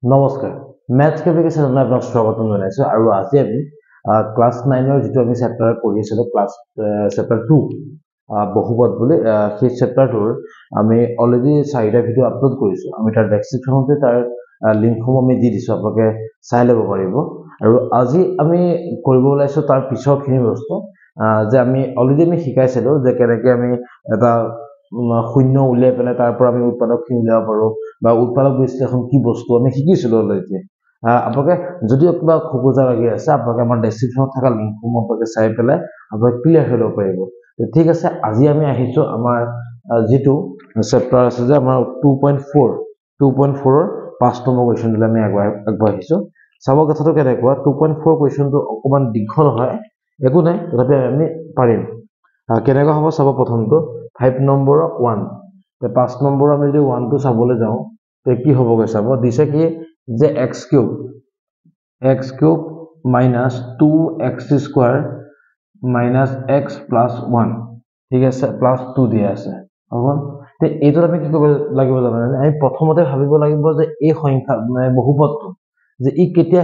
নমস্কাৰ maths KVK চেনেলত আপোনাক স্বাগতম জনাইছো আৰু আজি আমি ক্লাছ 9 ৰ যেটো আমি চেপ্টাৰ পঢ়ি আছিলো ক্লাছ চেপ্টাৰ 2 বহুপদ বুলি সেই চেপ্টাৰটোৰ আমি অলৰেডি 4টা ভিডিও আপলোড কৰিছো আমি তাৰ ডেসক্ৰিপচনতে তাৰ লিংকসমূহ আমি দি দিছো আপোনালোকে চাই ল'ব পাৰিব আৰু আজি আমি কৰিব ওলাইছো তাৰ পিছৰখিনি বস্তু যে আমি অলৰেডি আমি শিকাইছিলো যে কেনেকৈ আমি এটা শূন্য উলিয়াই পেলাই তাৰ পৰা আমি উৎপাদকখিনি উলিয়াব পাৰো বা উৎপাদক বিশ্লেষণ কি বস্তু আমি শিকিছিলো অলৰেডি আপোনালোকে যদিও কিবা খোকোজা লাগি আছে আপোনালোকে আমাৰ ডেসক্ৰিপচনত থকা লিংকসমূহ আপোনালোকে চাই পেলাই আপোনালোকে ক্লিয়াৰ হৈ ল'ব পাৰিব ঠিক আছে আজি আমি আহিছো আমাৰ যেটো চেপ্টাৰ আছে যে আমাৰ 2.4 ৰ 5 নম্বৰ কোৱেশ্চনটো আমি আগবাঢ়িছো চাব কথাটো কেনেকুৱা 2.4 কোৱেশ্চনটো অকমান দীঘল হয় একো নাই তথাপি আমি পাৰিম কেনেকুৱা হ'ব চাব প্ৰথমটো 5 নম্বৰ 1 তে 5 নম্বৰ আমি যদি 1 টো চাবলৈ যাওঁ তে কি হ'বগে চাব দিছে কি যে x³ minus 2x² minus x plus 1 ঠিক আছে plus 2 দিয়া আছে হ'ব তে এইটো আমি কি কৰিব লাগিব জানেনে আমি প্ৰথমতে ভাবিব লাগিব যে এই সংখ্যা মানে বহুপদটো যে ই কেতিয়া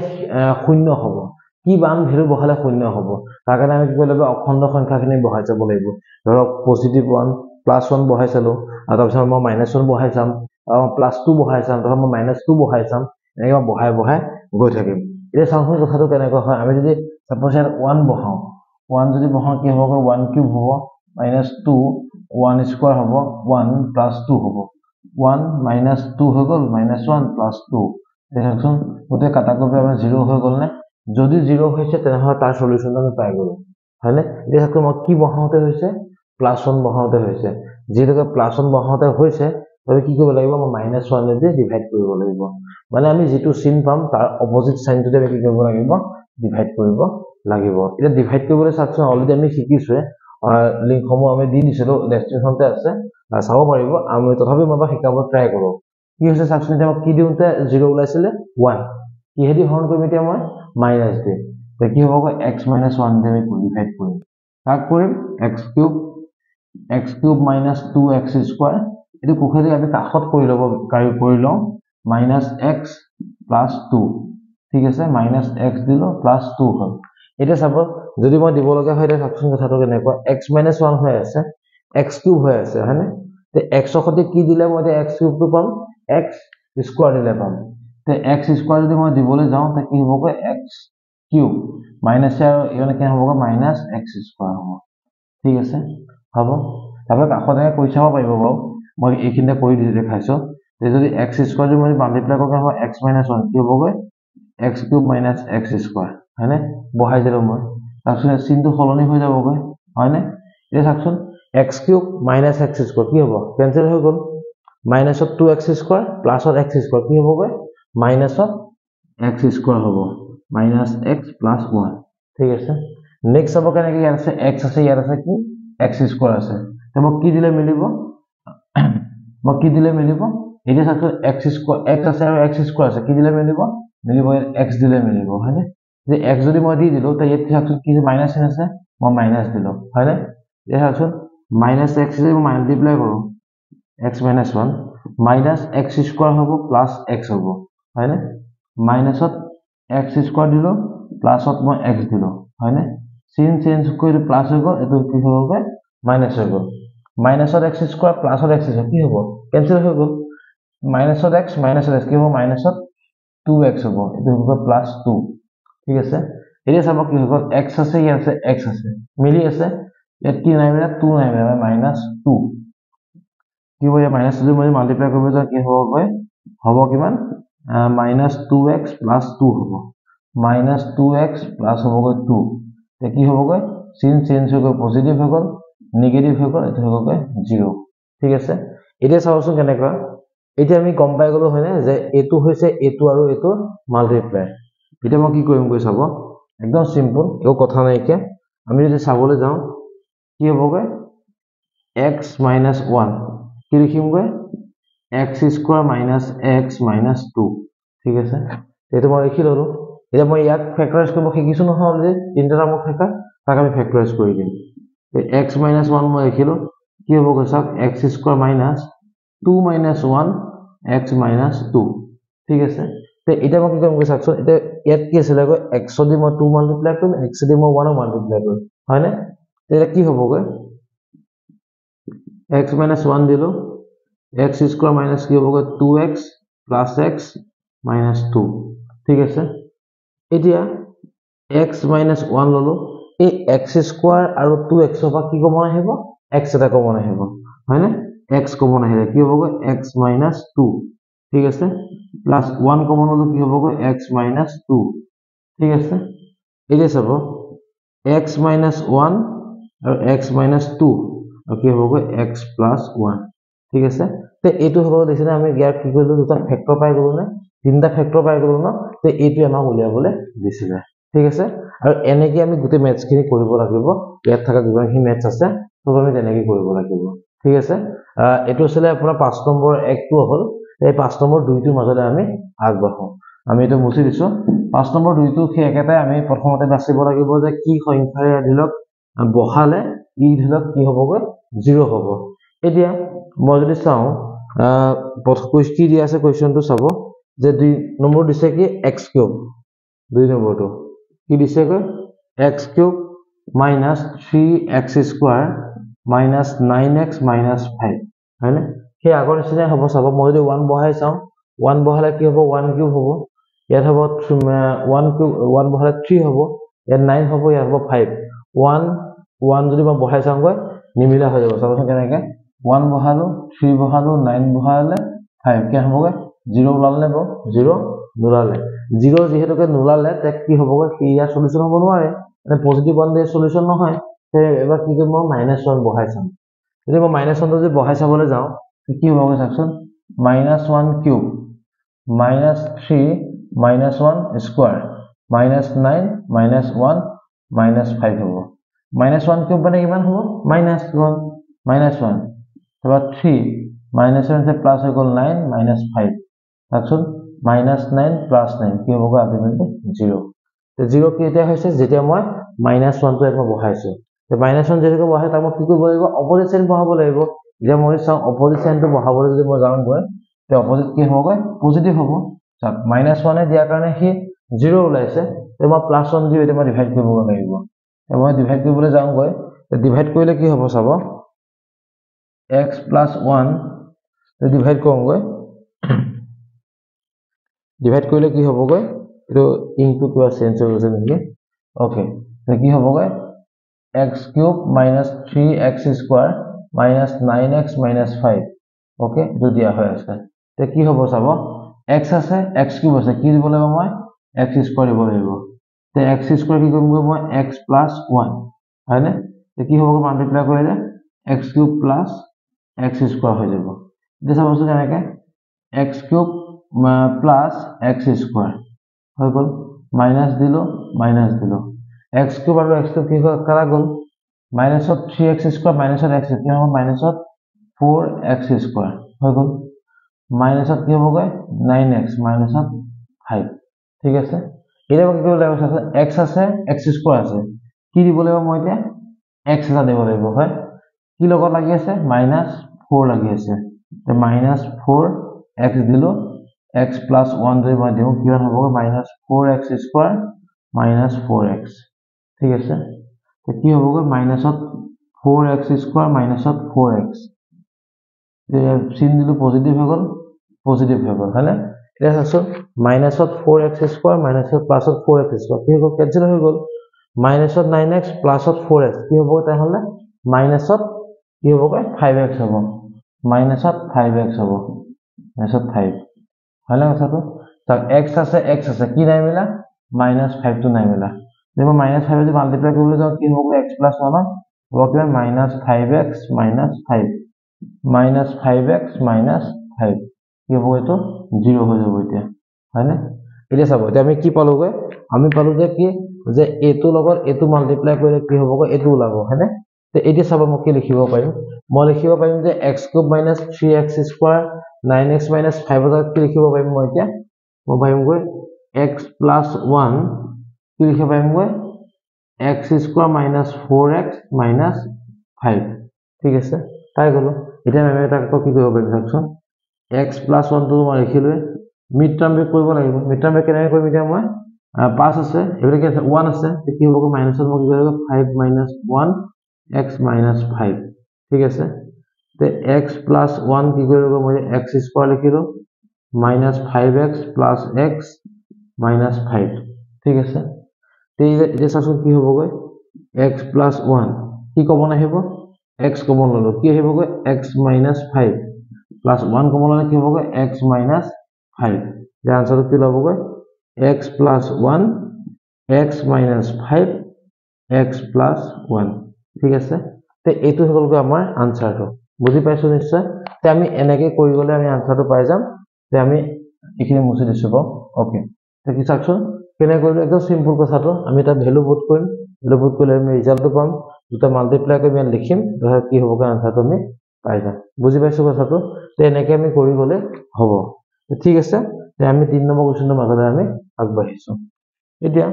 শূন্য হ'ব কি মান ভ্যালু বহালে শূন্য হ'ব তাৰ কাৰণে আমি কি কৰিব লাগিব অখণ্ড সংখ্যাখিনি বহাই যাব লাগিব ধৰক পজিটিভ 1 প্লাস 1 বহাই চালো আৰু তাৰ পিছত মই মাইনাস 1 বহাই চাম আৰু প্লাস 2 বহাই চাম ধৰক মই মাইনাস 2 বহাই চাম এনেকৈ বহাই গৈ থাকিম এতিয়া চাওঁচোন কথাটো কেনেকুৱা হয় আমি যদি সাপোজ 1 বহাও 1 যদি বহাও কি হ'ব 1 কিউব হ'ব minus 2 1 স্কয়ার হ'ব 1 plus 2 হ'ব 1 minus 2 হৈ গল minus 1 plus 2 দেখকচোন ওতে কাটা গবে আমাৰ 0 হৈ গল নে যদি 0 হৈছে তেনেহলে তাৰ সলিউশনটো আমি পাই গলো হয়নে দেখক মই কি বহাওতে হৈছে +1 বহাওতে হৈছে যেটাকে +1 বহাওতে হৈছে তবে কি কৰিব লাগিব মই -1 দি ডিভাইড কৰিব লাগিব মানে আমি যেটো চিন পাম তাৰ অপোজিট সাইনটোতে আমি কি কৰিব লাগিব ডিভাইড কৰিব লাগিব এটা ডিভাইড কৰিবলৈ চাওকচোন অলৰেডি আমি শিকিছোৱে লিংকসমূহ আমি দি দিছিলো ডেসক্ৰিপচনতে আছে চাব পাৰিব আমি তথাপি মই শিকাব ট্ৰাই কৰো কি হৈছে চাওকচোন এতিয়া মই কি দিওঁতে 0 ওলাইছিলে 1 কিহেদি হৰণ কৰিম এতিয়া মই মাইনাস দি তে কি হ'ব x - 1 দি আমি ডিভাইড কৰিম কাক কৰিম x³ minus 2x² এটো কোখেদি আমি কাখত কৰি লব লওঁ -x + 2 ঠিক আছে -x দিলো +2 হ'ল এটা চাব যদি মই দিব লগা হয় এটা ফাংচন কথাটো কেনেকুৱা x - 1 হৈ আছে x³ হৈ আছে হয়নে তে x সতে কি দিলে মই x³ টো পাম x² দিলে পাম তে x² যদি মই দিবলৈ যাওঁ তে কি হ'ব x³ মাইনাস আৰু ইয়ানে কি হ'ব -x² হ'ব ঠিক আছে হ'ব তারপর কাখতে কই চাব পাৰিব বাৰু মই এইখিনিতে কৰি দি দেখাইছো তে যদি x² যদি মই মাল্টিপ্লাই কৰোঁ হয় x - 1 কি হ'বগৈ x³ - x² হয়নে বহাই দিলো মই তাৰপিছত চিনটো সলনি হৈ যাবগৈ হয়নে এই চাওকচোন x³ - x² কি হ'ব কেনসেল হৈ গল -2x² + x² কি হ'বগৈ -x² হ'ব -x + 1 ঠিক আছে নেক্সট হ'ব কেনেকৈ ইয়াত আছে x আছে ইয়াত আছে কি x² আছে তে মই কি দিলে মিলিব এটা চাওকচোন x² x আছে আৰু x² আছে কি দিলে মিলিব x দিলে মিলিব হয়নে যে x যদি মই দি দিলো তে ইয়াত চাওকচোন কি মাইনাস চিন আছে মই মাইনাস দিলো হয়নে এই চাওকচোন -x যদি মই মাল্টিপ্লাই কৰো x - 1 -x² হ'ব + x হ'ব হয়নে মাইনাসত x² দিলো প্লাসত মই x দিলো হয়নে চিন চেঞ্জ কৰি প্লাস হৈ গল এটো কি হ'বগে মাইনাস হৈ গল মাইনাসত x² প্লাসত x² কি হ'ব কেনসেল হৈ গল মাইনাসত x কি হ'ব মাইনাসত 2x হ'ব এটো হ'ব +2 ঠিক আছে এতিয়া চাব কি হৈ গল x আছে ইয়াত আছে x আছে মিলি আছে ইয়াত কি নাই মানে 2 নাই মানে -2 কি হ'ব মাইনাস যদি মই মাল্টিপ্লাই কৰিব যাওঁ কি হ'ব কিমান -2x + 2 হ'ব -2x প্লাস হ'বগৈ 2 তে কি হ'বগৈ চিন চেঞ্জ হৈ গৈ পজিটিভ হৈ গল নেগেটিভ হৈ গল এটো হ'বগৈ 0 ঠিক আছে এতিয়া চাওচোন কেনেকুৱা এতিয়া আমি গম পাই গলো হয়নে যে এটো হৈছে এটো আৰু এটো মাল্টিপ্লাই এতিয়া মই কি কৰিম গৈ চাব একদম সিম্পল একো কথা নাই কি আমি যদি চাবলৈ যাওঁ কি হ'বগৈ x - 1 কি লিখিমগৈ x² - x - 2 ঠিক আছে এটো মই লিখি ললো এতিয়া মই ইয়াক ফেক্টৰাইজ কৰিব শিকিছো নহয় অলৰেডি তিনটা নামক থাকা তাক আমি ফেক্টৰাইজ কৰি দিম x - 1 মই লিখিলো কি হ'ব চাওক x² - 2 - 1 x - 2 ঠিক আছে তে এটা মই কি কৰিম কৈ চাওকচোন এটা ইয়াত কি আছিল আকৌ x দি মই 2 মাল্টিপ্লাই কৰিম x দি মই 1 মাল্টিপ্লাই কৰিম হয় নে তেতিয়া কি হ'বগৈ x - 1 দিলো x স্কয়ার মাইনাস কি হ'বগৈ 2x plus x minus 2 ঠিক আছে এতিয়া x minus 1 ললো এই x স্কয়ার আৰু 2x পৰা কি কমন আহিব x এটা কমন আহিব হয় নে x কমন আহিলে কি হ'বগৈ x minus 2 ঠিক আছে প্লাস 1 কমন হলো কি হ'বগৈ x minus 2 ঠিক আছে এতিয়া চাব x minus 1 আৰু x minus 2 আৰু কি হ'বগৈ x plus 1 ঠিক আছে তে এইটো হ'ব দেখিছে আমি ইয়াৰ কি কৰিলো দুটা ফেক্টৰ পাই গলো না তিনটা ফেক্টৰ পাই গলো না তে এইটো আমাক উলিয়াবলৈ দিছিলে ঠিক আছে আৰু এনেকৈ আমি গোটেই ম্যাথছ খিনি কৰিব লাগিব ইয়াত থকা যিমানখিনি ম্যাথছ আছে সব আমি তেনেকৈ কৰিব লাগিব ঠিক আছে এইটো আছিল আপোনাৰ 5 নম্বৰ 1 টো হ'ল এই 5 নম্বৰ 2 টোৰ মাজতে আমি আগবাঢ়ো আমি এটা মুছি দিছো 5 নম্বৰ 2 টো কি একেটাই আমি প্ৰথমতে বাছিব লাগিব যে কি সংখ্যাৰে ধৰক বহালে ই ধৰক কি হ'বগৈ 0 হ'ব এতিয়া মই যদি চাও কুৱেশ্চন কি দিয়া আছে কুৱেশ্চনটো চাব যে 2 নম্বৰ দিছে কি x কিউব 2 নম্বৰটো কি দিছে কয় x cube minus 3x square minus 9x minus 5 হয়নে সেই আগৰ নিচিনা হ'ব চাব মই যদি 1 বহাই চাও 1 বহালে কি হ'ব 1 কিউব হ'ব ইয়াত হ'ব 1 কিউব 1 বহালে 3 হ'ব ইয়াত 9 হ'ব ইয়াত হ'ব 5 1 যদি মই বহাই চাও গৈ নিমিলা হৈ যাব চাবচোন কেনেকৈ 1 বহালো 3 বহালো 9 বহালে 5 কি হ'বগৈ 0 ওলালে ব 0 নোলালে 0 যেহেতুকে নোলালে তে কি হ'বগৈ কি ইয়াৰ সলিউশন হ'ব নোৱাৰে মানে পজিটিভ 1 দিয়ে সলিউশন নহয় তে এবাৰ কি কৰিম মই -1 বহাই চাম যদি মই -1 যদি বহাই চাবলৈ যাও কি হ'বগৈ চাওকচোন -1 কিউব -3 -1 স্কয়ার -9 -1 -5 হ'ব -1 কিউব মানে কিমান হ'ব -1 তারপর 3 -1 से प्लस हो गल 9 -5 তাকচোন -9 + 9 কি হ'ব আলটিমেটলি 0 তে 0 কি এটা হৈছে যেতিয়া মই -1 টো একবাৰ বহাইছো তে -1 যেহেতু বহাই তাক মই কি কৰিব লাগিব অপজিট সাইন বহাব লাগিব যে মই চাও অপজিট সাইনটো বহাবলৈ যদি মই যাওঁ গৈ তে অপজিট কি হ'ব পজিটিভ হ'ব চাক -1 এ দিয়াৰ কাৰণে সি 0 ওলাইছে তে মই +1 দি এটা মই ডিভাইড কৰিব লাগিব তে মই ডিভাইড কৰিবলৈ যাওঁ গৈ তে ডিভাইড কৰিলে কি হ'ব চাব x plus 1 to divide কৰোঁগৈ divide কৰিলে কি হ'বগৈ এটো ইনটু কিবা চেঞ্জ হৈ গৈছে নেকি ওকে তে কি হ'বগৈ x cube minus 3x square minus 9x minus 5 okay এটো দিয়া হৈ আছে তে কি হ'ব চাব x আছে x cube আছে কি দিব লাগিব মই x square দিব লাগিব তে x square কি কৰিম মই x plus 1 হয়নে তে কি হ'ব মাল্টিপ্লাই কৰিলে x cube plus x square হৈ যাব এতিয়া চাবচোন এনেকৈ x cube plus x square হৈ গ'ল মাইনাস দিলো x cube আৰু x cube কি হৈ কাৰা গ'ল minus of 3x square minus of x কি হ'ব minus of 4x square হৈ গ'ল minus of কি হ'বগৈ 9x minus of 5 ঠিক আছে এতিয়া কি কৰিব লাগিব x আছে x square আছে কি দিব লাগিব মই এতিয়া x এটা দিব লাগিব হয় কি লগত লাগি আছে -4 লাগি আছে তে -4x দিলো x plus 1 যদি মই দিও কি হ'ব -4x square -4x ঠিক আছে তে কি হ'ব -4x square -4x তে চিন দিলো পজিটিভ হৈ গ'ল হয়নে এটা আছে -4x square +4x square কি হ'ব কেনসেল হৈ গ'ল -9x +4x কি হ'ব তাহলে মাইনাস কি হ'ব 5x হ'ব -5x হ'ব -5 হয় না কথাটো তাক x আছে কি নাই মিলা -5 টো নাই মিলা দেখো -5 যদি মাল্টিপ্লাই কৰিবলৈ যাও কি হ'ব x + 1 হ'ব কিমান -5x - 5 -5x - 5 কি হ'ব এটো 0 হৈ যাব এতিয়া হয় না এতিয়া চাব এতিয়া আমি কি পালোগৈ আমি পালো যে কি যে এটো লগত এটো মাল্টিপ্লাই কৰিলে কি হ'ব এটো ওলাব হয়নে তে এতিয়া চাব মই কি লিখিব পাৰিম মই লিখিব পাৰিম যে x³ - 3x² 9x - 5 কি লিখিব পাৰিম মই এতিয়া মই পাৰিমগৈ x + 1 কি লিখিব পাৰিমগৈ x² - 4x - 5 ঠিক আছে পাই গলো এতিয়া আমি এটা কি কৰিব পাৰিম চাওকচোন x + 1 টো মই লিখিলো মিড টাৰ্ম ব্ৰেক কৰিব লাগিব মিড টাৰ্ম ব্ৰেক কেনেকৈ কৰিম এতিয়া মই 5 আছে এবাৰ কি আছে 1 আছে কি হ'ব মাইনাসত মই কি কৰিব 5 - 1 x - 5 ঠিক আছে তে x + 1 কি কৰিব মই x² লিখিলো -5x + x - 5 ঠিক আছে তে এতিয়া চাচোন কি হ'বগৈ x + 1 কি কমন আহিব x কমন ললো কি আহিবগৈ x - 5 + 1 কমন ললে কি হ'বগৈ x - 5 যে আনসাৰটো কি ল'বগৈ x + 1 x - 5 x + 1 ঠিক আছে তে এইটো হ'লগৈ আমাৰ আনসাৰটো বুজি পাইছো নিশ্চয় তে আমি এনেকৈ কৰি গলে আমি আনসাৰটো পাই যাম তে আমি এইখিনি মুছি দিছো বাৰু ওকে তে কি চাওকচোন কেনে কৰিলো একদম সিম্পল কথাটো আমি এটা ভ্যালু পুট কৰিম ভ্যালু পুট কৰিলে আমি ৰিজাল্টটো পাম দুটা মাল্টিপ্লাই কৰি আমি লিখিম ধৰা কি হ'বগৈ আনসাৰটো আমি পাই যাম বুজি পাইছো কথাটো তে এনেকৈ আমি কৰি গলে হ'ব ঠিক আছে তে আমি 3 নম্বৰ কোৱেশ্চনটোৰ মাজলৈ আমি আগবাঢ়িছো এতিয়া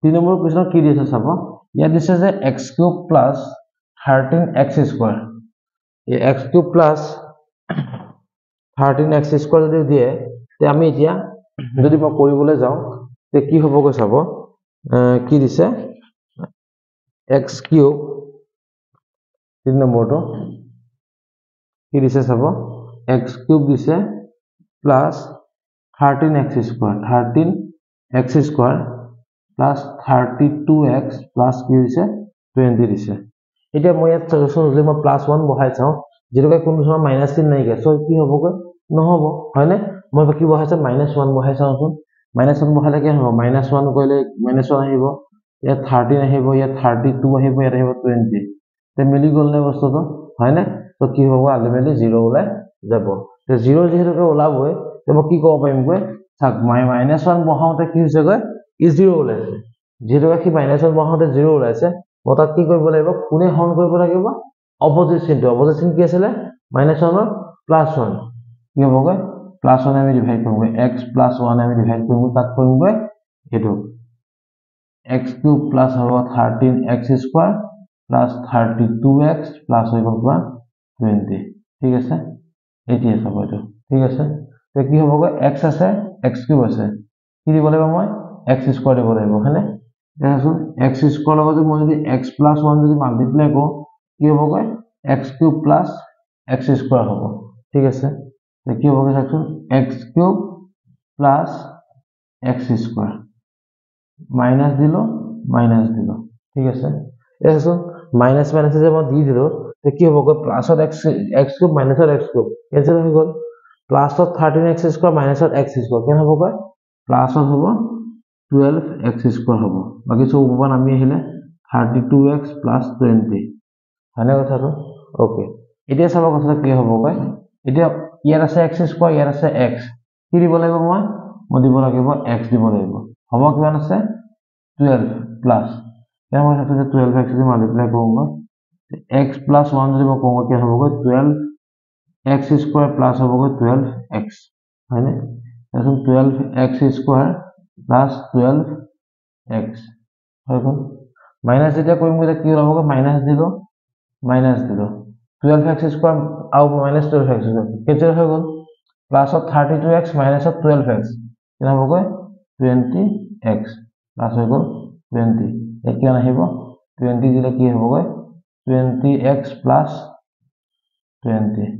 3 নম্বৰ কোৱেশ্চন কি দিছে চাব ইয়াত দিছে যে x³ + 13x² এই x³ + 13x² যদি দিয়ে তে আমি এতিয়া যদি মই কৰিবলৈ যাওঁ তে কি হ'বগৈ চাব কি দিছে x³ 3 নম্বৰটো কি দিছে চাব x³ দিছে plus 13x² 13x² plus 32x plus কি দিছে 20 দিছে এতিয়া মই ইয়াত যদি মই +1 বহাই চাওঁ যেনেকৈ কোনো ধৰণৰ মাইনাস চিন নাই গেছ কি হ'বগৈ নহ'ব হয়নে মই কি বহাইছে -1 বহাই চাওঁচোন -1 বহালে কি হ'ব -1 কৰিলে -1 আহিব ইয়াত 13 আহিব ইয়াত 32 আহিব ইয়াত আহিব 20 তে মিলি গ'ল নে বস্তুটো হয়নে তো কি হ'ব আলটিমেটলি 0 ওলাই যাব তে 0 যেহেতু ওলাবই তে মই কি ক'ব পাৰিম গৈ চাক -1 বহাওঁতে কি হৈছে গৈ ই 0 ওলাইছে যেহেতু কি -1 বহাওঁতে 0 ওলাইছে মই তাক কি কৰিব লাগিব কোনে হৰণ কৰিব লাগিব অপজিট চিন কি আছিল -1 ৰ +1 কি হ'বগৈ +1 আমি ডিভাইড কৰিম x + 1 আমি ডিভাইড কৰিম তাক কৰিম গৈ এটো x³ + হ'ব 13x² plus 32x plus হৈ গ'ল 20 ঠিক আছে এতিয়া চাব এইটো ঠিক আছে তে কি হ'বগৈ x আছে x³ আছে কি দিব লাগিব মই x² দিব লাগিব হয়নে দেখাচোন x² লগত মই যদি x + 1 যদি মাল্টিপ্লাই কৰোঁ কি হ'বগৈ x³ plus x² হ'ব ঠিক আছে তে কি হ'বগৈ চাওকচোন x³ plus x² মাইনাস দিলো ঠিক আছে দেখাচোন মাইনাস যে মই দি দিলো তে কি হ'বগৈ প্লাসত x³ মাইনাসত x³ কেনসেল হৈ গ'ল প্লাসত 13x² মাইনাসত x² কেন হ'বগৈ প্লাসত হ'ব 12x² হ'ব বাকি সব ওপৰ নামি আহিলে 32x plus 20 হয়নে কথাটো ওকে এতিয়া চাব কথাটো কি হ'বগৈ এতিয়া ইয়াত আছে x² ইয়াত আছে x কি দিব লাগিব মই দিব লাগিব x দিব লাগিব হ'ব কিমান আছে 12 plus এতিয়া মই সাথে 12x যদি মাল্টিপ্লাই কৰোঁ x plus 1 যদি মই কৰোঁ কি হ'বগৈ 12x² plus হ'বগৈ 12x হয়নে তাৰপিছত 12x² plus 12x হৈ গ'ল মাইনাস যেতিয়া কৰিম কি হ'বগৈ মাইনাস দিলো 12x² আৰু -12x² কেনসেল হৈ গ'ল প্লাসত 32x মাইনাসত 12x কিমান হ'বগৈ 20x প্লাস হৈ গ'ল 20 কিমান আহিব 20 দিলে কি হ'বগৈ 20x plus 20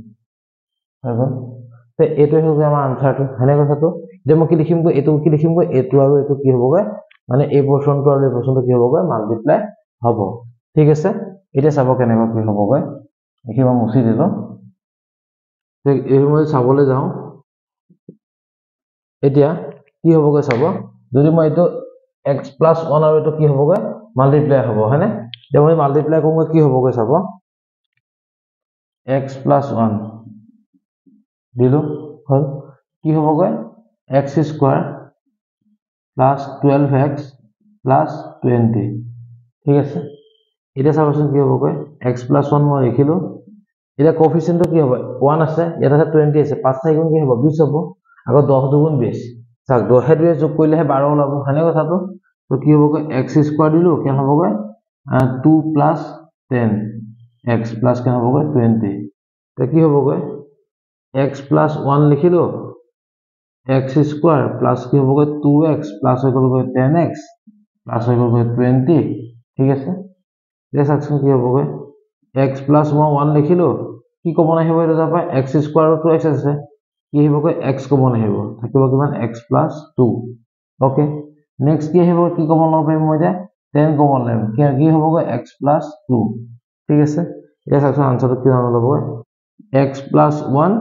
হৈ গ'ল তে এইটো হ'বগৈ আমাৰ আনসাৰটো হয়নে কথাটো যে মই কি লিখিমগৈ এইটো কি লিখিমগৈ এইটো আৰু এইটো কি হ'বগৈ মানে এই পোৰশনটো আৰু এই পোৰশনটো কি হ'বগৈ মাল্টিপ্লাই হ'ব ঠিক আছে এতিয়া চাব কেনেকৈ কি হ'বগৈ এইখিনি মই মুছি দিলো তে এই মই চাবলৈ যাওঁ এতিয়া কি হ'বগৈ চাব যদি মই এইটো x plus 1 আৰু এইটো কি হ'বগৈ মাল্টিপ্লাই হ'ব হয়নে যে মই মাল্টিপ্লাই কৰোঁ কি হ'বগৈ চাব x plus 1 দিলো হল কি হ'বগৈ x² plus 12x plus 20 ঠিক আছে এটা চাবচোন কি হ'বগৈ x plus 1 মই লিখিলো এটা কোএফিচিয়েন্টটো কি হ'ব 1 আছে ইয়াত আছে 20 আছে 5 4 গুণ কি হ'ব 20 হ'ব আকৌ 10 2 20 চাক 10 2 যোগ কৰিলেহে 12 ওলাব হয়নে কথাটো তো কি হ'বগৈ x² দিলো কি হ'বগৈ 2 plus 10 x plus কি হ'বগৈ 20 তে কি হ'বগৈ x plus 1 লিখিলো x square plus কি হবগৈ 2x plus হৈ গলগৈ 10x plus হৈ গলগৈ 20 ঠিক আছে এতিয়া চাকচোন কি হবগৈ x plus 1 লিখিলো কি কমন আহিব এটা যাব x square আৰু 2x আছে কি আহিবগৈ x কমন আহিব থাকিব কিমান x plus 2 ওকে নেক্সট কি আহিব কি কমন লব পাৰিম মই এতিয়া 10 কমন লম কি হবগৈ x plus 2 ঠিক আছে এতিয়া চাকচোন আনসাৰটো কি হ'ব লবগৈ x plus 1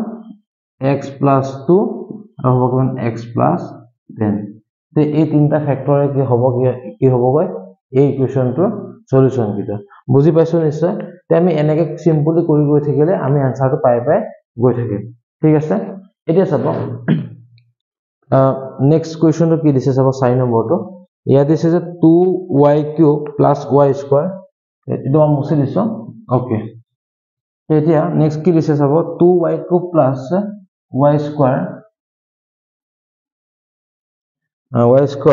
x plus 2 আৰু হ'ব কিমান x plus 10 তে এই তিনটা ফ্যাক্টৰে কি হ'বগৈ এই ইকুৱেশ্যনটোৰ সলিউশন কিটা বুজি পাইছো নিশ্চয় তে আমি এনেকে সিম্পলি কৰি গৈ থাকিলে আমি আনসাৰটো পাই গৈ থাকিম ঠিক আছে এতিয়া চাব নেক্সট কোৱেশ্যনটো কি দিছে চাব 6 নম্বৰটো ইয়াত দিছে যে 2y³ + y² এটো আমি মুছি দিছো ওকে এতিয়া নেক্সট কি দিছে চাব 2y³ + y² y²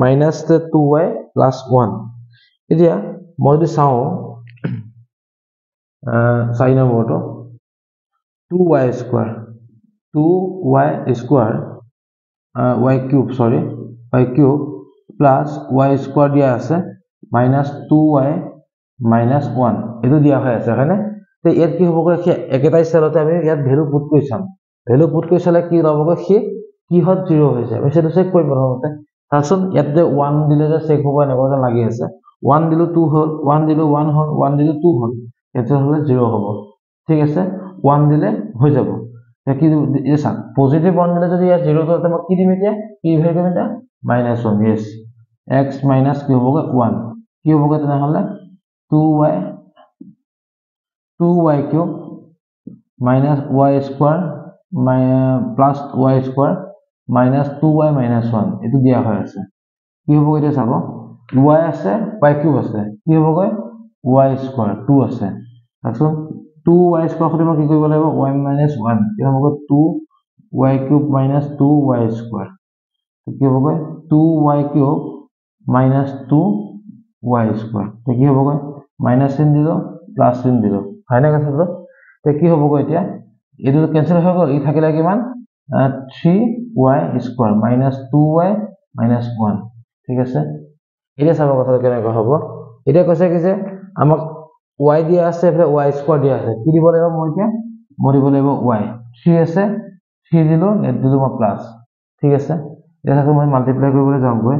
minus 2y plus 1 এতিয়া মই যদি চাও 4 নম্বৰটো 2y² y³ sorry y³ plus y² দিয়া আছে minus 2y minus 1 এটো দিয়া হৈ আছে হয়নে তে ইয়াত কি হ'বগৈ একেটাই সেলতে আমি ইয়াত ভ্যালু পুট কৰি চাম ভ্যালু পুট কৰি চালে কি হ'বগৈ কি কিহত 0 হৈছে আমি সেটো চেক কৰি প্ৰথমতে তাছন ইয়াত যে 1 দিলে যে চেক হ'ব এনেকৈ যে লাগি আছে 1 দিলো 2 হল 1 দিলো 1 হল 1 দিলো 2 হল এটা হলে 0 হ'ব ঠিক আছে 1 দিলে হৈ যাব কি এই সাত পজিটিভ 1 দিলে যদি ইয়াত 0 তো মই কি দিম এতিয়া কি ভ্যালু দিম এটা -1 yes x minus কি হ'বগৈ 1 কি হ'বগৈ তেনেহলে 2y³ minus y² plus y² minus 2y minus 1 এটো দিয়া হৈ আছে কি হ'ব এটা চাব y আছে y³ আছে কি হ'বগৈ y² 2 আছে তাৰছত 2y² খতে মই কি কৰিব লাগিব y minus 1 কি হ'বগৈ 2y³ minus 2y² কি হ'বগৈ 2y³ minus 2y² তে কি হ'বগৈ মাইনাস চিন দিলো প্লাস চিন দিলো হয়নে কথাটো তে কি হ'বগৈ এতিয়া এটো ক্যান্সেল হৈ গ'ল ই থাকিলে কিমান 3y² minus 2y minus 1 ঠিক আছে এতিয়া চাব কথাটো কেনেকৈ হ'ব এতিয়া কৈছে কি যে আমাক y দিয়া আছে এফালে y² দিয়া আছে কি দিব লাগিব মই এতিয়া মই দিব লাগিব y 3 আছে 3 দিলো এত দিলো মই প্লাস ঠিক আছে এটা মই মাল্টিপ্লাই কৰিবলৈ যাওঁগৈ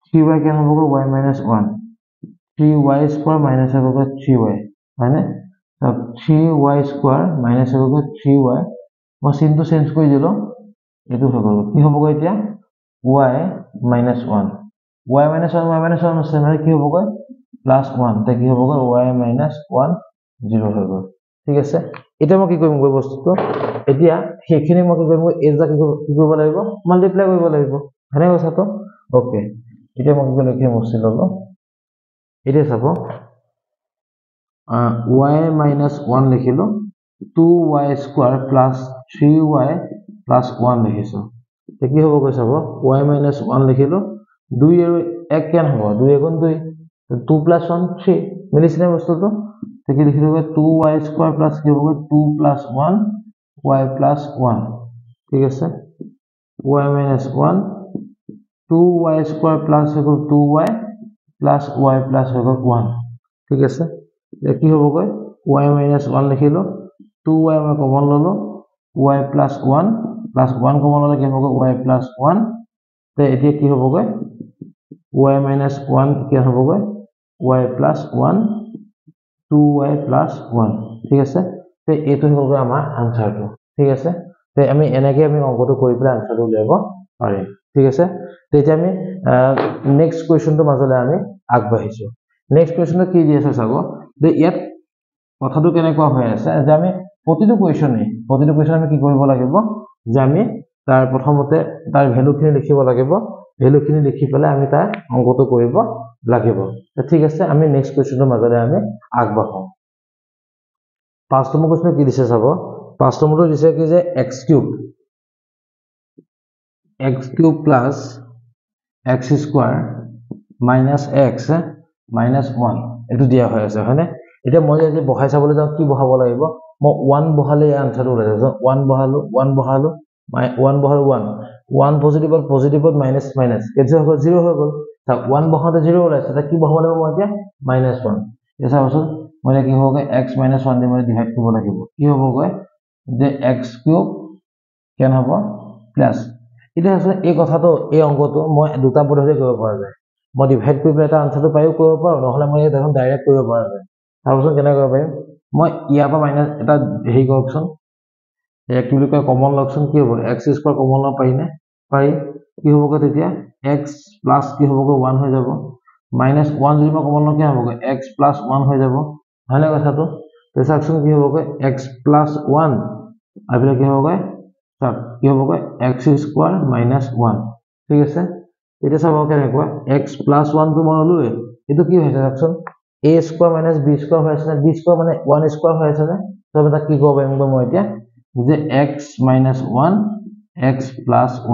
3y কেন হ'বগৈ y minus 1 3y² minus 3y হয়নে 3y² minus 3y মই চিনটো চেঞ্জ কৰি দিলো এটো হৈ গ'ল কি হ'বগৈ এতিয়া y minus 1 y minus 1 আছে মানে কি হ'বগৈ +1 তে কি হ'বগৈ y minus 1 0 হৈ গ'ল ঠিক আছে এতিয়া মই কি কৰিম গৈ বস্তুটো এতিয়া হেখিনি মই কি কৰিম এজা কি কৰিব লাগিব মাল্টিপ্লাই কৰিব লাগিব হয়নে কথাটো ওকে এতিয়া মই কি লিখি মুছি ললো এতিয়া চাব y minus 1 লিখিলো 2y² plus 3y plus 1 লিখিছো তে কি হ'ব গৈ চাব y minus 1 লিখিলো 2 আৰু 1 কেন হ'ব 2 গুণ 2 2 plus 1 3 মিলিছে না বস্তুটো তে কি লিখিলো 2y² plus কি হ'ব 2 plus 1 y plus 1 ঠিক আছে y minus 1 2y² plus 2y plus y plus 1 ঠিক আছে কি হ'ব গৈ y minus 1 লিখিলো 2y মই কমন ললো y plus 1 plus 1 কমন ললে কি হ'ব y plus 1 তে এতিয়া কি হ'ব গৈ y minus 1 কি হ'ব গৈ y plus 1 2y plus 1 ঠিক আছে তে এটো হ'ব আমাৰ আনসাৰটো ঠিক আছে তে আমি এনেকৈ আমি অংকটো কৰি পেলাই আনসাৰটো উলিয়াব পাৰিম ঠিক আছে তে এতিয়া আমি নেক্সট কোৱেশ্যনটো মাজলে আমি আগবাঢ়িছো নেক্সট কোৱেশ্যনটো কি দি আছে চাব যে ইয়াত কথাটো কেনেকুৱা হৈ আছে যে আমি প্ৰতিটো কোৱেশ্যনে আমি কি কৰিব লাগিব যে আমি তাৰ প্ৰথমতে তাৰ ভ্যালুখিনি লিখিব লাগিব ভ্যালুখিনি লিখি পেলাই আমি তাৰ অংকটো কৰিব লাগিব ঠিক আছে আমি নেক্সট কোৱেশ্যনটোৰ মাজলে আমি আগবাঢ়ো 5 নম্বৰ কোৱেশ্যন কি দিছে চাব 5 নম্বৰটো দিছে কি যে x³ plus x² minus x minus 1 এটো দিয়া হৈ আছে হয়নে এতিয়া মই যদি বহাই চাবলৈ যাও কি বহাব লাগিব মই 1 বহালে এই আনসাৰটো ওলাই যাব 1 বহালো 1 বহালো 1 বহালো 1 পজিটিভত মাইনাস মাইনাস কেনসেল হৈ 0 হৈ গল তা 1 বহাতে 0 ওলাইছে তা কি বহাব লাগিব মই এতিয়া -1 এটা চাবচোন মই কি হ'বগে x - 1 দি মই ডিভাইড কৰিব লাগিব কি হ'বগৈ যে x³ কেন হ'ব প্লাস এটা আছে এই কথাটো এই অংকটো মই দুটা পদ্ধতিৰে কৰিব পৰা যায় মই ডিভাইড কৰি পেলাই এটা আনসাৰটো পাইও কৰিব পাৰো নহলে মই দেখোন ডাইৰেক্ট কৰিব পৰা যায় চাবচোন কেনে কৰিব পাৰিম মই ইয়াৰ পৰা মাইনাস এটা হেৰি কৰকচোন এক কি বুলি কয় কমন লকচোন কি হ'ব x² কমন লব পাৰি নে পাৰি কি হ'বগৈ তেতিয়া x প্লাস কি হ'বগৈ 1 হৈ যাব -1 যদি মই কমন লওঁ কি হ'বগৈ x + 1 হৈ যাব হয়নে কথাটো তো চাকচোন কি হ'বগৈ x + 1 আইবিলে কি হ'বগৈ চাক কি হ'বগৈ x² - 1 ঠিক আছে এটা চাব কেনেকুৱা x + 1 টো মই ললো এটো কি হৈছে চাকচোন a² - b² হৈ আছে b² মানে 1² হৈ আছে না তো এটা কি কৰিব পাৰিম মই এতিয়া যে x - 1 x +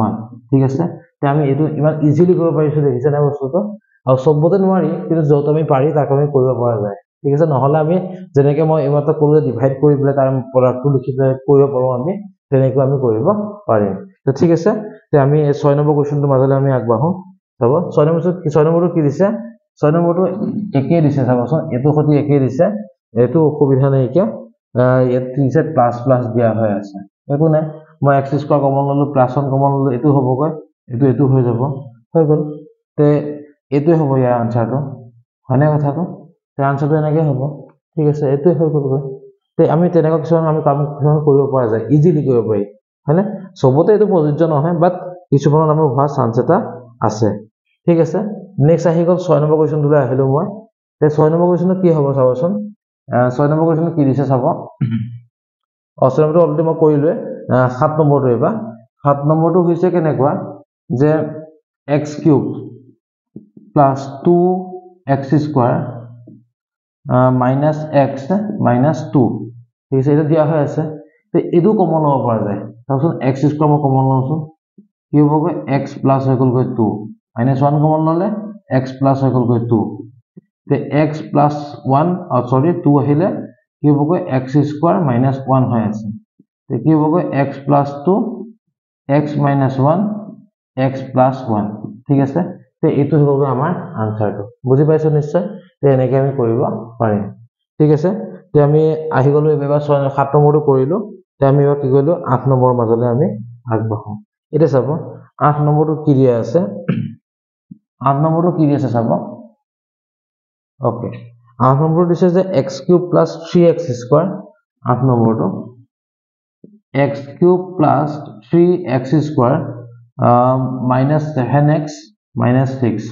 1 ঠিক আছে তে আমি এটো ইমান ইজিলি কৰিব পাৰিছো দেখিছে না বস্তুটো আৰু সবতে নোৱাৰি কিন্তু যত আমি পাৰি তাক আমি কৰিব পৰা যায় ঠিক আছে নহলে আমি যেনেকৈ মই এইমাত্ৰ ক'লো ডিভাইড কৰি পেলাই তাৰ প্ৰডাক্টটো লিখি পেলাই কৰিব পাৰো আমি তেনেকৈ আমি কৰিব পাৰিম তো ঠিক আছে তে আমি 6 নম্বৰ কোৱেশ্চনটো মাজলৈ আমি আগবাঢ়ো চাব 6 নম্বৰটো কি দিছে 6 নম্বৰটো একেই দিছে চাবচোন এটো সতি একেই দিছে এটো অসুবিধা নাই কি ইয়াত দিছে প্লাস প্লাস দিয়া হৈ আছে একো নাই মই x² কমন ললো +1 কমন ললো এটো হ'বগৈ এটো হৈ যাব হৈ গল তে এটো হ'ব ইয়াৰ আনসাৰটো হয়নে কথাটো তে আনসাৰটো এনেকৈ হ'ব ঠিক আছে এটো হৈ গলগৈ তে আমি তেনেকুৱা কিছুমান আমি কাম কৰিব পৰা যায় ইজিলি কৰিব পাৰি হয়নে সবতে এটো প্ৰযোজ্য নহয় বাট কিছুমানৰ আমাৰ হোৱা চান্স এটা আছে ঠিক আছে নেক্সট আহি গল 6 নম্বৰ কোৱেশ্চনটোলৈ আহিলো মই তে 6 নম্বৰ কোৱেশ্চনটো কি হ'ব চাবচোন 6 নম্বৰ কোৱেশ্চন কি দিছে চাব 6 নম্বৰটো অলৰেডি মই কৰিলোৱে 7 নম্বৰটো এবাৰ 7 নম্বৰটো হৈছে কেনেকুৱা যে x³ + 2x² - x - 2 ঠিক আছে এটা দিয়া হৈ আছে তে এটো কমন লব পৰা যায় চাওচোন x² মই কমন লওঁচোন কি হ'বগৈ x প্লাস হৈ গলগৈ 2 -1 কমন ললে x প্লাস হৈ গলগৈ 2 তে x + 1 সৰি 2 আহিলে কি হ'বগৈ x² - 1 হৈ আছে তে কি হ'বগৈ x + 2 x - 1 x + 1 ঠিক আছে তে এটো হ'বগৈ আমাৰ আনসাৰটো বুজি পাইছো নিশ্চয় তে এনেকৈ আমি কৰিব পাৰিম ঠিক আছে তে আমি আহি গলো এবাৰ 7 নম্বৰটো কৰিলো তে আমি এবাৰ কি কৰিলো 8 নম্বৰৰ মাজলৈ আমি আগবাঢ়ো এটা চাব 8 নম্বৰটো কি দিয়া আছে 8 নম্বৰটো কি দি আছে চাব ওকে 8 নম্বৰটো দিছে যে x³ + 3x² 8 নম্বৰটো x³ + 3x² -7x - 6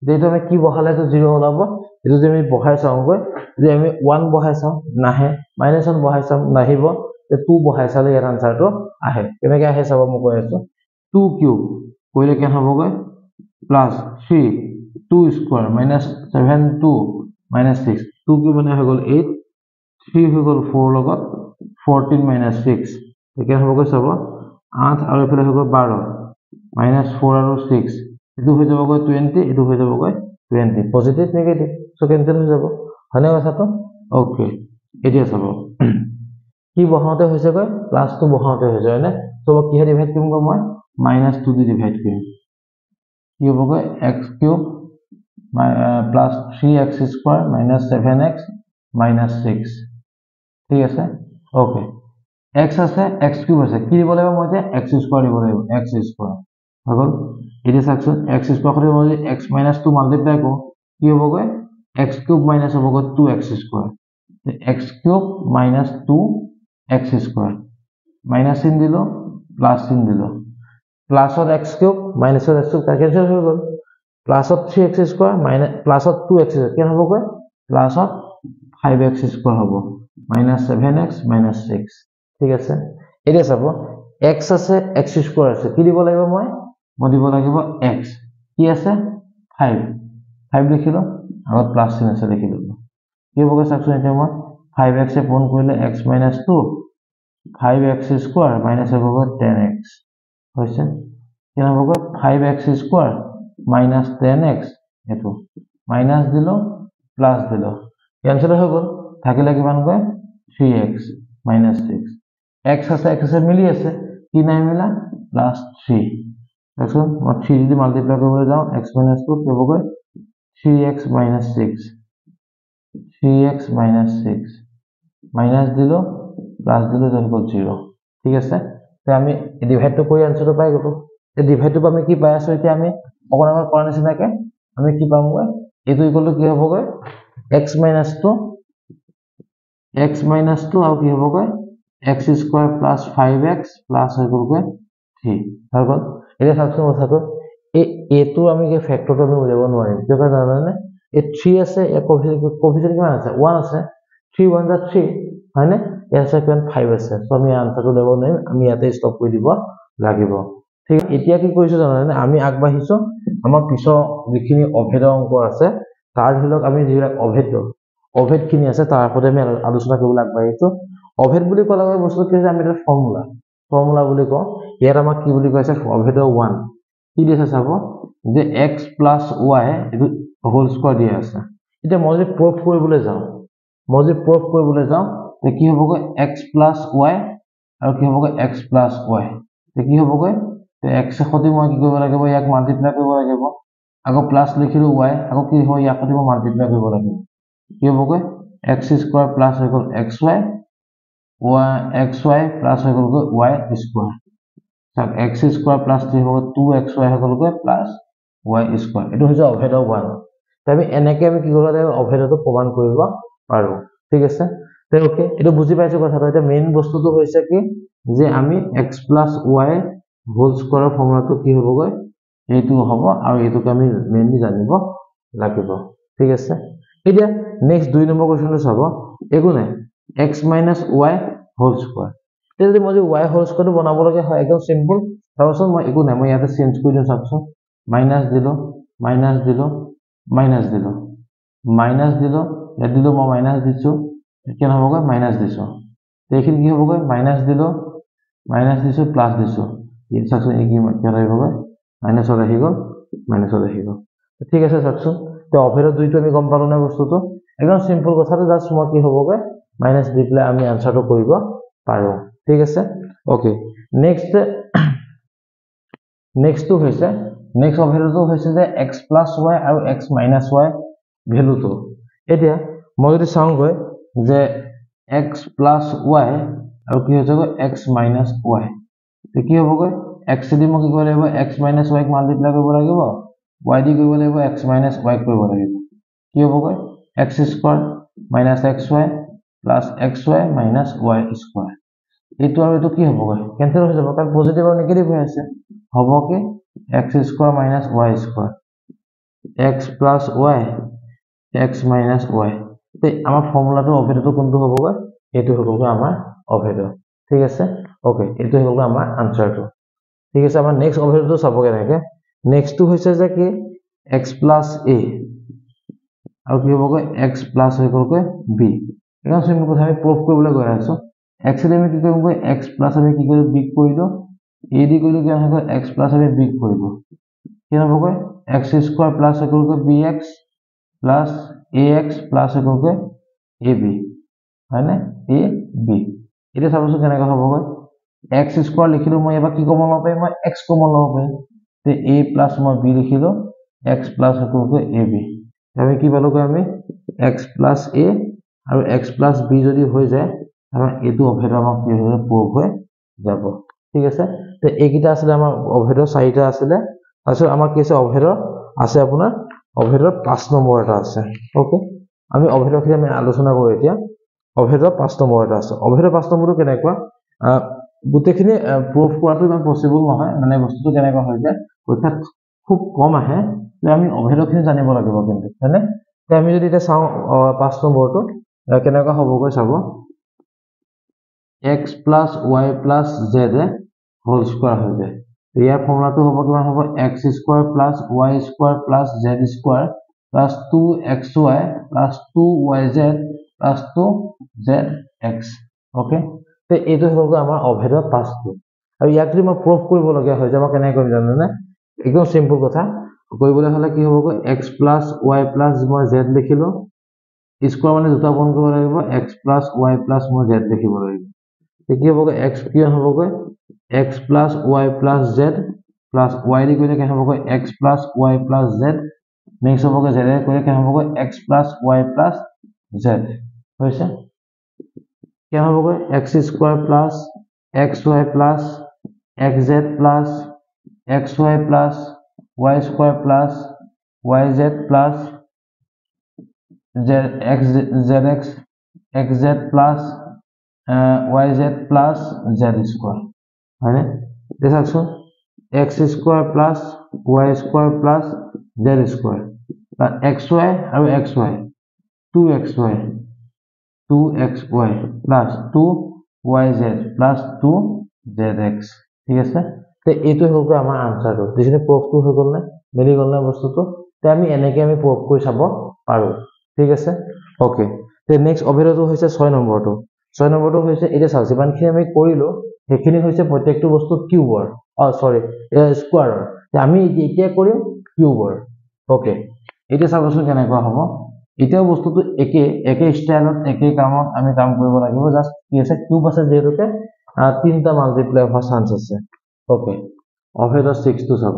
যেটো আমি কি বহালে তো 0 ওলাব এটো যে আমি বহাই চাওগৈ যে আমি 1 বহাই চাও নাহে -1 বহাই চাম নাহিব তে 2 বহাই চালে ইয়াৰ আনসাৰটো আহে কেনেকৈ আহে চাব মই কৈ আছো 2³ কইলে কেন হ'বগৈ +3 2² -7 2 -6 2³ মানে হৈ গল 8 3 হৈ গল 4 লগত 14 - 6 কেন হ'বগৈ চাব 8 আৰু এফালে হৈ গল 12 -4 আৰু 6 এটো হৈ যাবগৈ 20 এটো হৈ যাবগৈ 20 পজিটিভ নেগেটিভ সো কেনসেল হৈ যাব হয়নে কথাটো ওকে এতিয়া চাব কি বহাওতে হৈছে গৈ +2 বহাওতে হৈছে হয়নে সো কিহে ডিভাইড কৰিম গৈ মই -2 দি ডিভাইড কৰিম কি হ'বগৈ x³ + 3x² - 7x - 6 ঠিক আছে ওকে x আছে x³ আছে কি দিব লাগিব মই এতিয়া x² দিব লাগিব x² হৈ গল এটা চাকচোন x² সৈতে মই x - 2 মাল্টিপ্লাই কৰো কি হ'বগৈ x³ - হ'বগৈ 2x² x³ - 2x² মাইনাস চিন দিলো প্লাস চিন দিলো প্লাসত x³ মাইনাসত x³ কেনসেল হৈ গল প্লাসত 3x² প্লাসত 2x² কেন হ'বগৈ প্লাসত 5x² হ'ব -7x - 6 ঠিক আছে এতিয়া চাব x আছে x² আছে কি দিব লাগিব মই দিব লাগিব x কি আছে 5 লিখিলো আগত প্লাস চিন আছে লিখি দিলো কি হ'বগৈ চাওকচোন এতিয়া মই 5x এ পূৰণ কৰিলে x - 2 5x² মাইনাস হ'বগৈ 10x হৈছে কেন হ'বগৈ 5x² - 10x এটো মাইনাস দিলো প্লাস দিলো কেনসেল হৈ গল থাকিলে কিমান গৈ 3x -6 x আছে মিলি আছে কি নাই মিলা +3 দেখো মই 3 যদি মাল্টিপ্লাই কৰিবলৈ যাওঁ x - 2 কি হ'বগৈ 3x - 6 3x - 6 মাইনাস দিলো প্লাস দিলো হৈ গ'ল 0 ঠিক আছে তে আমি ডিভাইডটো কৰি আনসাৰটো পাই গ'লো এই ডিভাইডটো আমি কি পাই আছো এতিয়া আমি অকণমান কৰা নিচিনাকে আমি কি পামগৈ এইটো ইকুৱেল টু কি হ'বগৈ x - 2 আৰু কি হ'বগৈ x² + 5x প্লাস হৈ গ'লগৈ 3 হৈ গ'ল এতিয়া চাওকচোন কথাটো এইটো আমি কি ফেক্টৰটো আমি উলিয়াব নোৱাৰিম কিয় কাৰণ জানানে এই 3 আছে এই কোফিচিয়েন্ট কিমান আছে 1 আছে 3 1 = 3 হয়নে ইয়াৰ আছে কিমান 5 আছে সো আমি আনসাৰটো ল'ব নোৱাৰিম আমি ইয়াতে ষ্টপ কৰি দিব লাগিব ঠিক এতিয়া কি কৰিছো জানানে আমি আগবাঢ়িছো আমাৰ পিছৰ যিখিনি অভেদৰ অংক আছে তাৰ ধৰিলক আমি যিবিলাক অভেদখিনি আছে তাৰ ওপৰতে আমি আলোচনা কৰিবলৈ আগবাঢ়িছো অভেদ বুলি ক'লে বস্তু কি আছে আমি এটা ফৰ্মুলা বুলি কওঁ ইয়াত আমাক কি বুলি কৈছে অভেদৰ 1 কি দিছে চাব যে x + y এটো হোল স্কয়াৰ দিয়া আছে এতিয়া মই যদি প্ৰুফ কৰিবলৈ যাওঁ তে কি হ'বগৈ x + y আৰু কি হ'বগৈ x + y তে কি হ'বগৈ তে x সতি মই কি কৰিব লাগিব ইয়াক মাল্টিপ্লাই কৰিব লাগিব আকৌ প্লাস লিখিলো y আকৌ কি হয় ইয়াক সতি মই মাল্টিপ্লাই কৰিব লাগিব কি হ'বগৈ x² প্লাস হৈ গ'ল xy xy প্লাস হৈ গ'ল y² সব x² প্লাস 3 হ'ব 2xy হৈ গ'ল প্লাস y² এটো হৈছে অভেদৰ 1 তে আমি এনেকে আমি কি কৰিব লাগিব অভেদটো প্ৰমাণ কৰিব পাৰো ঠিক আছে তে ওকে এটো বুজি পাইছো কথাটো এটা মেইন বস্তুটো হৈছে কি যে আমি x + y হোল স্কয়াৰৰ ফৰ্মুলাটো কি হ'বগৈ এইটো হ'ব আৰু এইটোকে আমি মেইনলি জানিব লাগিব ঠিক আছে এতিয়া নেক্সট 2 নম্বৰ কোৱেশ্চনটো চাব একো নাই x - y হোল স্কয়াৰ এতিয়া যদি মই y হোল স্কয়াৰটো বনাব লাগে হয় একদম সিম্পল চাওচোন মই একো নাই মই ইয়াতে চেঞ্জ কৰি দিম চাওচোন মাইনাস দিলো ইয়াত দিলো মই মাইনাস দিছো কেন হ'বগৈ মাইনাস দিছো এইখিনি কি হ'বগৈ মাইনাস দিছো প্লাস দিছো এই চাওচোন এই কি হ'বগৈ মাইনাসত আহি গ'ল ঠিক আছে চাওচোন তে অভেদৰ 2টো আমি গম পালো না বস্তুটো একদম সিম্পল কথাটো জাস্ট মই কি হ'বগৈ মাইনাস দি প্লাই আমি আনসাৰটো কৰিব পাৰো ঠিক আছে ওকে নেক্সট হৈছে নেক্সট অভেদটো হৈছে যে x + y আৰু x - y ভ্যালুটো এতিয়া মই যদি চাওগৈ যে x + y আৰু কি হৈছে x - y তে কি হ'বগৈ x দি মই কি কৰিব লাগিব x - y ক মাল্টিপ্লাই কৰিব লাগিব y দি কৰিব লাগিব x - y কৰিব লাগিব কি হ'বগৈ x² - xy + xy - y² এইটো আৰু এইটো কি হ'বগৈ কেনসেল হৈ যাব কাৰণ পজিটিভ আৰু নেগেটিভ হৈ আছে হ'ব কি x² - y² x + y x - y তে আমাৰ ফৰ্মুলাটো অভেদটো কোনটো হ'বগৈ এইটো হ'বগৈ আমাৰ অভেদ ঠিক আছে ওকে এইটো হ'বগৈ আমাৰ আনসাৰটো ঠিক আছে আমাৰ নেক্সট অভেদটো চাব কেনেকে নেক্সটটো হৈছে যে কি x + a আৰু কি হ'বগৈ x প্লাস হৈ গ'লগৈ b একদম সিম্পল কথা আমি প্ৰুফ কৰিবলৈ গৈ আছো x দি আমি কি কৰিমগৈ x প্লাস আমি কি কৰিলো b কৰিলো a দি কৰিলো কি হ'ব x প্লাস আমি b কৰিলো কি হ'বগৈ x² প্লাস হৈ গ'লগৈ bx প্লাস ax প্লাস হৈ গ'লগৈ ab হয়নে ab এটা চাবচোন কেনেকৈ হ'বগৈ x² লিখিলো মই এবাৰ কি কমন ল'ব পাৰিম মই x কমন ল'ব পাৰিম তে a প্লাস মই b লিখিলো x প্লাস হৈ গ'লগৈ ab আমি কি পালোগৈ আমি x plus a আৰু x plus b যদি হৈ যায় আৰু এটো অভেদ আমাক কি হৈ প্ৰুভ হৈ যাব ঠিক আছে তে এইকিটা আছে আমাৰ অভেদৰ 4টা আছিল আছে আমাৰ কি আছে অভেদৰ আছে আপোনাৰ অভেদৰ 5 নম্বৰ এটা আছে ওকে আমি অভেদৰখিনি আমি আলোচনা কৰো এতিয়া অভেদৰ 5 নম্বৰ এটা আছে অভেদৰ 5 নম্বৰটো কেনেকুৱা গুটেখিনি প্ৰুভ কৰাটো ইমান পসিবল নহয় মানে বস্তুটো কেনেকুৱা হৈ যায় পৰীক্ষাত খুব কম আহে যে আমি অভেদৰখিনি জানিব লাগিব কিন্তু হয়নে তে আমি যদি এটা চাও 5 নম্বৰটো কেনেকুৱা হ'বগৈ চাব x plus y plus z whole square হৈ যায় ইয়াৰ ফৰ্মুলাটো হ'ব কিমান হ'ব x² plus y² plus z² plus 2xy plus 2yz plus 2zx okay তে এইটো হ'ব আমাৰ অভেদৰ 5টো আৰু ইয়াক যদি মই প্ৰুফ কৰিব লগা হয় যে মই কেনে কৰিম জানেনে একদম সিম্পল কথা কৰিবলৈ হলে কি হ'বগৈ x plus y plus মই z লিখিলো স্কয়াৰ মানে দুটা বন্ধ কৰিব লাগিব x plus y plus মই z লিখিব লাগিব কি হ'বগৈ x কি হ'বগৈ x plus y plus z plus y দি কৰিলে কি হ'বগৈ x plus y plus z next হ'বগৈ z দি কৰিলে কি হ'বগৈ x plus y plus z হৈছে কি হ'বগৈ x square plus xy plus xz plus xy plus y square plus yz plus zx xz plus yz plus z square হয়নে দেখাকচোন x square plus y square plus z square plus xy আৰু xy 2xy 2xy plus 2yz plus 2zx ঠিক আছে তে এইটো হ'ব আমাৰ আনসাৰটো দিছনে প্ৰুফটো হৈ গ'ল না মিলি গ'ল না বস্তুটো তে আমি এনেকৈ আমি প্ৰুফ কৰি চাব পাৰো ঠিক আছে ওকে তে নেক্সট অভিৰটো হৈছে 6 নম্বৰটো 6 নম্বৰটো হৈছে এটা চাওক যিমানখিনি আমি কৰিলো সেইখিনি হৈছে প্ৰত্যেকটো বস্তু কিউবৰ সৰি স্কোৱাৰৰ তে আমি এতিয়া কৰিম কিউবৰ ওকে এটা চাবচোন কেনেকুৱা হ'ব এতিয়াও বস্তুটো একে ষ্টাইলত একে কামত আমি কাম কৰিব লাগিব জাস্ট কি আছে কিউব আছে যেহেতুকে তিনটা মাল্টিপ্লাই হোৱাৰ চান্স আছে ওকে অভেদৰ 6 টো চাব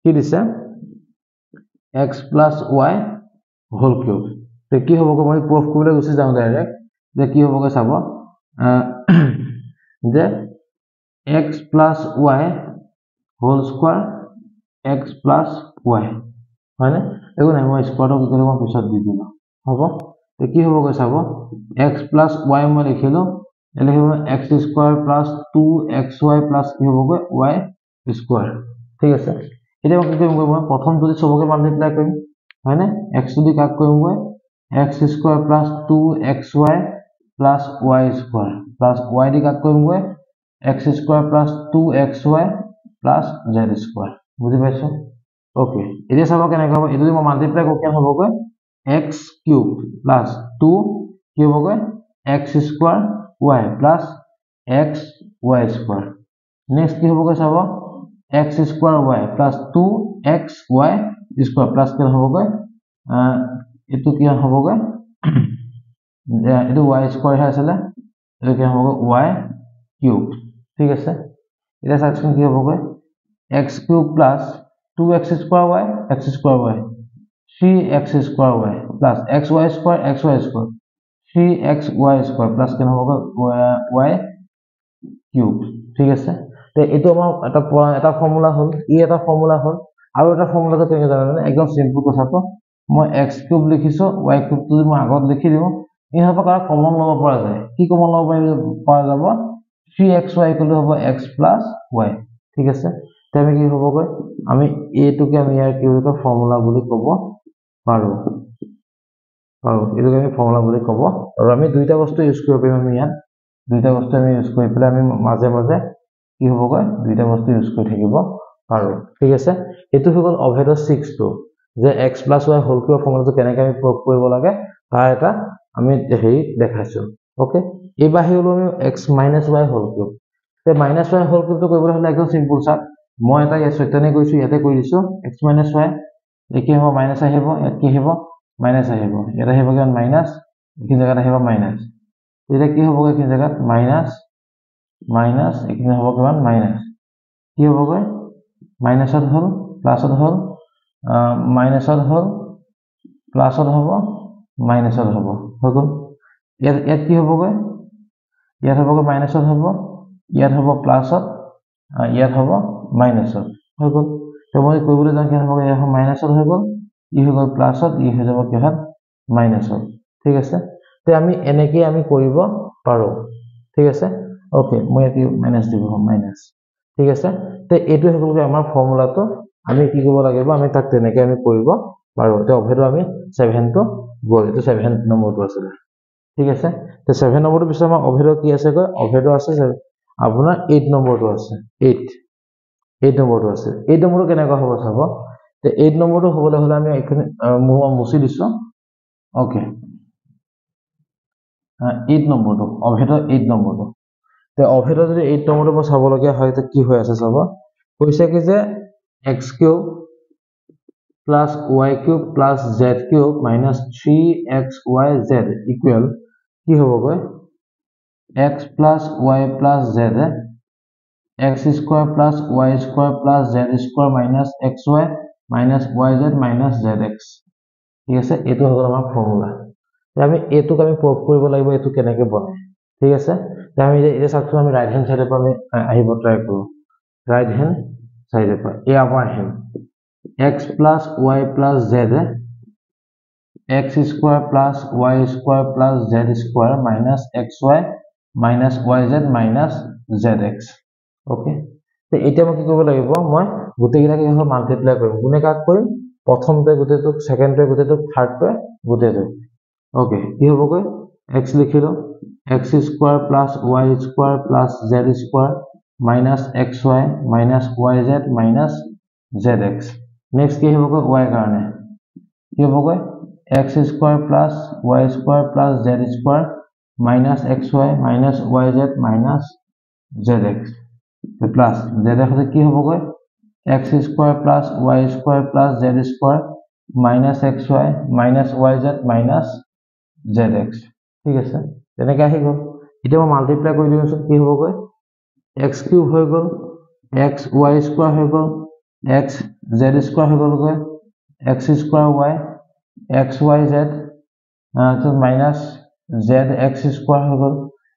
কি দিছে x plus y whole cube তে কি হ'ব মই প্ৰুফ কৰিবলৈ গুছি যাওঁ ডাইৰেক্ট যে কি হ'বগে চাব যে x plus y whole square x plus y হয়নে দেখো নাই মই স্কোয়াৰটো কি কৰিম পিছত দি দিম হ'ব তে কি হ'বগে চাব x plus y মই লিখিলো লিখিব x square plus 2xy plus কি হ'বগে y square ঠিক আছে এতিয়া মই কি কৰিম মই প্ৰথম যদি সবকে মাল্টিপ্লাই কৰিম হয়নে x যদি কাক কৰিম মই x square plus 2xy plus y square plus y দি কাক কৰিম মই x square plus 2xy plus z square বুজি পাইছো ওকে এতিয়া চাব কেনেকৈ হ'ব এটো যদি মই মাল্টিপ্লাই কৰো কেন হ'বগৈ x cube plus 2 কি হ'বগৈ x square y plus x y square next কি হ'বগৈ চাব x square y plus 2x y square plus কেন হ'বগৈ এটো কি হ'বগৈ এটো y square হে আছিল এটো কি হ'বগৈ y cube ঠিক আছে এটা সাকচন কি হ'বগৈ x cube plus 2x square y x square y 3x square y plus xy square xy square 3xy square plus কেন হ'বগৈ y cube ঠিক আছে তে এটো আমাৰ এটা ফৰ্মুলা হ'ল এটা ফৰ্মুলা হ'ল আৰু এটা ফৰ্মুলাটো কেনে জানেনে একদম সিম্পল কথাটো মই x cube লিখিছো y cube টো মই আগত লিখি দিও ইহৰ পৰা কমন ল'ব পৰা যায় কি কমন ল'ব পৰা যাব 3xy হ'ব x plus y ঠিক আছে তে আমি কি হ'বগৈ আমি এটোকে আমি ইয়াৰ কি বুলি ফৰ্মুলা বুলি ক'ব পাৰো এটোকে আমি ফৰ্মুলা বুলি ক'ব আৰু আমি দুইটা বস্তু ইউজ কৰিব পাৰিম আমি ইয়াত দুইটা বস্তু আমি ইউজ কৰি পেলাই আমি মাজে মাজে কি হ'বগৈ দুইটা বস্তু ইউজ কৰি থাকিব পাৰো ঠিক আছে এটো হৈ গ'ল অভেদৰ 6 টো যে x plus y whole cube ফৰ্মুলাটো কেনেকৈ আমি প্ৰয়োগ কৰিব লাগে তাৰ এটা আমি হেৰি দেখাইছো ওকে এই বাহিৰলৈ আমি x minus y whole cube তে minus y হোল কিউবটো কৰিবলৈ হলে একদম সিম্পল চাওক মই এটা ইয়াত সত্যনে কৈছো ইয়াতে কৰি দিছো x minus y একে হ'ব মাইনাস আহিব ইয়াত কি হ'ব মাইনাস আহিব ইয়াত আহিব কিমান মাইনাস এই জায়গাত আহিব মাইনাস এটা কি হ'ব এই জায়গাত মাইনাস মাইনাস এখানে হ'ব কিমান মাইনাস কি হ'বগৈ মাইনাসত হ'ল প্লাসত হ'ল মাইনাসত হ'ল প্লাসত হ'ব মাইনাসত হ'ব হৈ গ'ল ইয়াত কি হ'বগৈ ইয়াত হ'বগৈ মাইনাসত হ'ব ইয়াত হ'ব প্লাসত ইয়াত হ'ব মাইনাসত হৈ গ'ল তো মই কৰিবলৈ যাম কি হ'বগৈ ইয়াত মাইনাসত হৈ গ'ল ই হৈ গ'ল প্লাসত ই হৈ যাব কিহত মাইনাসত ঠিক আছে তে আমি এনেকৈ আমি কৰিব পাৰো ঠিক আছে ওকে মই ইয়াত মাইনাস দিব মাইনাস ঠিক আছে তে এইটো হৈ গ'ল আমাৰ ফৰ্মুলাটো আমি কি কৰিব লাগিব আমি তাক তেনেকৈ আমি কৰিব পাৰো তে অভেদৰ আমি 7 টো গ'ল এটো 7 নম্বৰটো আছে ঠিক আছে তে 7 নম্বৰটো পিছত আমাৰ অভেদৰ কি আছে গৈ অভেদৰ আছে আপোনাৰ 8 নম্বৰটো আছে 8 নম্বৰটো আছে 8 নম্বৰটো কেনেকৈ হ'ব চাব তে 8 নম্বৰটো হ'বলৈ হলে আমি এখানে মুছি দিছো ওকে 8 নম্বৰটো অভেদৰ 8 নম্বৰটো তে অভেদৰ যদি 8 নম্বৰটো মই চাব লগিয়া হয় তে কি হৈ আছে চাব কৈছে কি যে x cube plus y cube plus z cube minus 3xyz equal কি হ'বগৈ x plus y plus z x square plus y square plus z square minus xy minus yz minus zx ঠিক আছে এটো হল আমাৰ ফৰ্মুলা আমি এটোক আমি প্ৰয়োগ কৰিব লাগিব এটো কেনেকৈ বনে ঠিক আছে আমি এটা চাকটো আমি ৰাইট হ্যান্ড সাইডৰ পৰা আমি আহিব ট্ৰাই কৰো ৰাইট হ্যান্ড সাইডৰ পৰা এ আমাৰ আহিম x plus y plus z x square plus y square plus z square minus xy minus yz minus zx okay তো এটা মই কি কৰিব লাগিব মই গুটেকিটা কি হয় মাল্টিপ্লাই কৰিম গুণে কাক কৰিম প্ৰথমতে গুটেটো সেকেন্ডতে গুটেটো থাৰ্ডতে গুটেটো okay কি হবগৈ x লিখিলো x square plus y square plus z square minus xy minus yz minus zx next কি হবগৈ y কাৰণে কি হবগৈ x square plus y square plus z square minus xy minus yz minus zx plus zx কি হবগৈ x square plus y square plus z square minus xy minus yz minus zx ঠিক আছে তেনেকৈ আহি গল এতিয়া মই মাল্টিপ্লাই কৰি দিওঁছো কি হবগৈ x cube হৈ গল x y square হৈ গল x z square হৈ গলগৈ x square y xyz তো minus zx square হৈ গল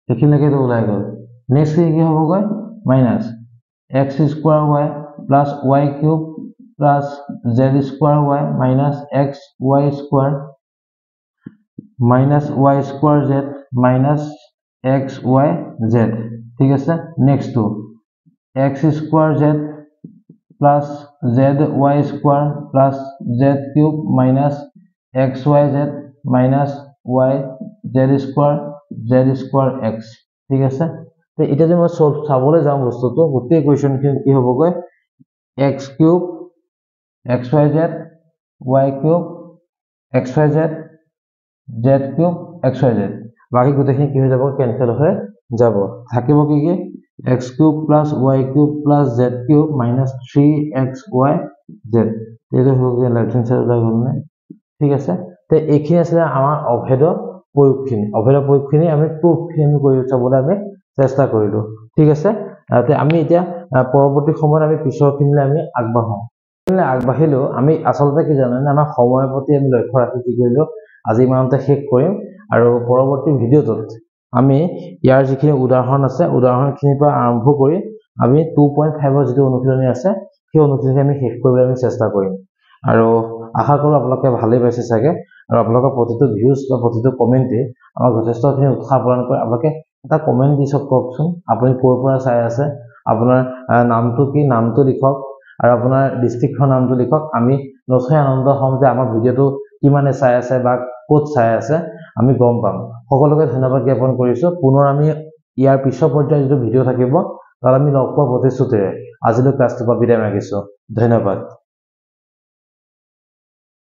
এখিনলৈকে তো ওলাই গল নেক্সট কি হবগৈ minus x square y plus y cube plus z square y minus x y square minus y square z minus x y z ঠিক আছে next to x square z plus z y square plus z cube minus x y z minus y z square x ঠিক আছে তো এটা যে মই solve চাবলৈ যাম বস্তুটো গোটেই কোৱেশ্চন কি হবগৈ x cube xyz y cube xyz z cube xyz বাকি গোটেইখিনি কি হৈ যাব কেনসেল হৈ যাব থাকিব কি কি x cube plus y cube plus z cube minus 3xy z এইটো হল লেফট হ্যান্ড সাইড ওলাই গল না ঠিক আছে তে এইখিনি আছে আমাৰ অভেদ প্ৰয়োগখিনি আমি প্ৰুফখিনি কৰি চাবলৈ আমি চেষ্টা কৰিলো ঠিক আছে তে আমি এতিয়া পৰৱৰ্তী সময়ত আমি পিছৰখিনিলে আমি আগবাঢ়িলো আমি আসলতে কি জানেন আমাৰ সময়ৰ প্ৰতি আমি লক্ষ্য ৰাখি কি কৰিলো আজি মানতে শেষ কৰিম আৰু পৰৱৰ্তী ভিডিঅ'টোত আমি ইয়াৰ যিখিনি উদাহৰণ আছে উদাহৰণখিনিৰ পৰা আৰম্ভ কৰি আমি 2.5 যিটো অনুশীলনী আছে সেই অনুশীলনী আমি শেষ কৰিবলৈ আমি চেষ্টা কৰিম আৰু আশা কৰো আপোনালোকে ভালেই পাইছে চাগে আৰু আপোনালোকৰ প্ৰতিটো ভিউজ বা প্ৰতিটো কমেন্টে আমাক যথেষ্টখিনি উৎসাহ প্ৰদান কৰে আপোনালোকে এটা কমেন্ট দি কওকচোন আপুনি ক'ৰ পৰা চাই আছে আপোনাৰ নামটো কি নামটো লিখক আৰু আপোনাৰ ডিস্ট্ৰিক্টৰ নামটো লিখক আমি নথৈ আনন্দ হ'ম যে আমাৰ ভিডিঅ'টো কিমানে চাই আছে বা ক'ত চাই আছে আমি গম পাম সকলোকে ধন্যবাদ জ্ঞাপন কৰিছো পুনৰ আমি ইয়াৰ পিছৰ পৰ্যায়ৰ যিটো ভিডিঅ' থাকিব তাত আমি লগ পোৱাৰ প্ৰতিশ্ৰুতিৰে আজিলৈ ক্লাছটো বিদায় মাগিছো ধন্যবাদ